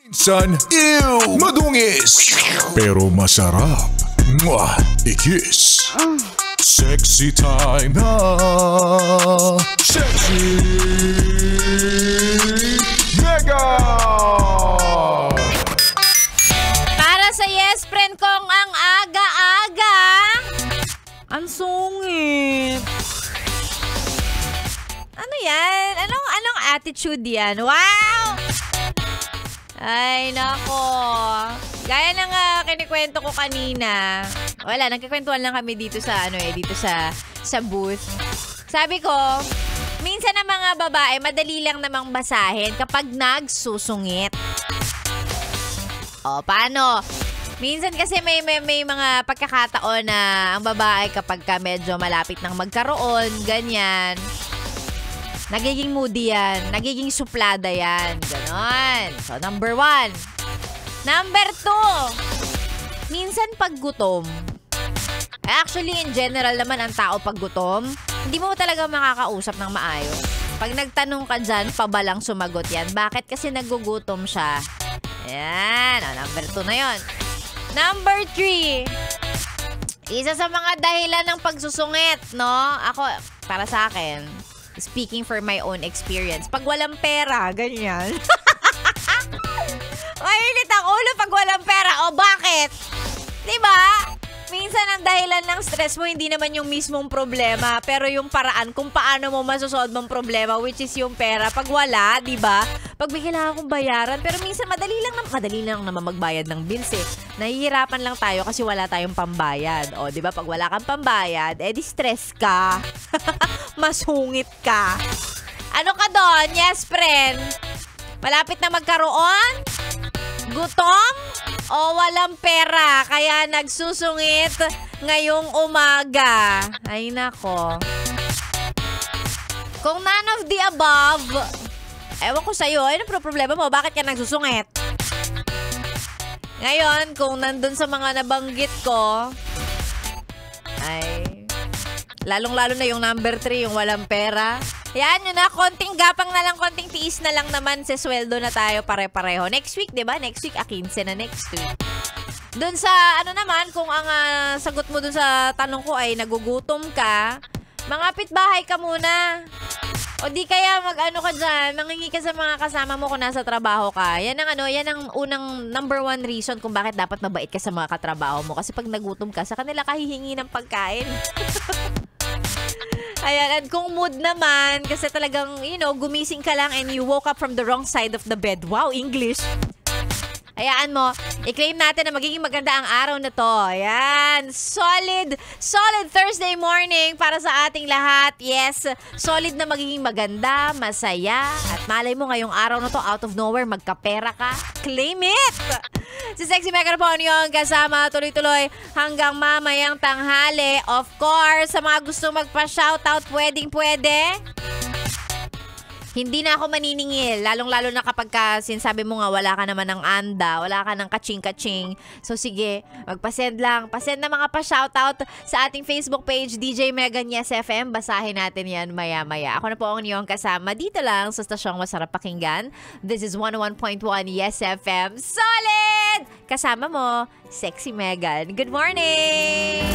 Minsan, ew! Madungis! Pero masarap. Mwah! I-kiss. Sexy time na! Sexy Mega! Para sa yes friend kong ang aga-aga. Ang sungit. Ano yan? Anong attitude yan? Wow! Ay, nako. Gaya ng kinikwento ko kanina. Wala, nagkikwentuhan lang kami dito sa dito sa booth. Sabi ko, minsan ang mga babae madali lang namang basahin kapag nagsusungit. O, paano? Minsan kasi may mga pagkakataon na ang babae kapag ka medyo malapit nang magkaroon, ganyan. Nagiging moody yan. Nagiging suplada yan. Ganon. So, number 1. Number 2. Minsan pag gutom. Actually, in general naman, ang tao pag gutom, hindi mo talaga makakausap ng maayos. Pag nagtanong ka dyan, pabalang sumagot yan. Bakit? Kasi nagugutom siya. Ayan. O, number 2 na yon. Number 3. Isa sa mga dahilan ng pagsusungit, no? Ako, para sa akin, speaking for my own experience, pag walang pera, ganyan. Mainit ang ulo pag walang pera. O bakit? Diba? Minsan ang dahilan ng stress mo, hindi naman yung mismong problema, pero yung paraan kung paano mo masosolve ang problema, which is yung pera. Pag wala, diba? Pag may kailangan kong bayaran, pero minsan madali lang naman magbayad ng bills eh. Nahihirapan lang tayo kasi wala tayong pambayad. O, diba? Pag wala kang pambayad, di stress ka. Masungit ka. Ano ka doon? Yes, friend? Malapit na magkaroon? Gutom? O walang pera? Kaya nagsusungit ngayong umaga. Ay, nako. Kung none of the above, ewan ko sa'yo, ano problema mo? Bakit ka nagsusungit? Ngayon, kung nandun sa mga nabanggit ko, ay, lalong-lalo na yung number 3, yung walang pera. Yan, yun na. Konting gapang na lang, konting tiis na lang naman sa sweldo na tayo pare-pareho. Next week, diba? Next week, 15 na next week. Doon sa, naman, kung ang sagot mo doon sa tanong ko ay nagugutom ka, mangapit bahay ka muna. O di kaya mag-ano ka dyan, mangingi ka sa mga kasama mo kung nasa trabaho ka. Yan ang unang number 1 reason kung bakit dapat mabait ka sa mga katrabaho mo. Kasi pag nagutom ka, sa kanila ka hihingi ng pagkain. Ayan, at kung mood naman, kasi talagang, gumising ka lang and you woke up from the wrong side of the bed. Wow, English! Hayaan mo, i-claim natin na magiging maganda ang araw na to. Ayan, solid Thursday morning para sa ating lahat. Yes, solid na magiging maganda, masaya. At malay mo ngayong araw na to, out of nowhere, magkapera ka. Claim it! Si Sexy Mega na po yung kasama tuloy-tuloy hanggang mamayang tanghali. Of course, sa mga gusto magpa-shoutout, pwede. Hindi na ako maniningil, lalong-lalo na kapag sinasabi mo nga wala ka naman ng anda, wala ka ng kaching-kaching. So sige, magpa-send lang. Pa-send na mga pa-shoutout sa ating Facebook page, DJ Megan Yes FM. Basahin natin yan maya-maya. Ako na po ang inyong kasama dito lang sa stasyong masarap pakinggan. This is 101.1 Yes FM. Solid! Kasama mo, Sexy Megan. Good morning!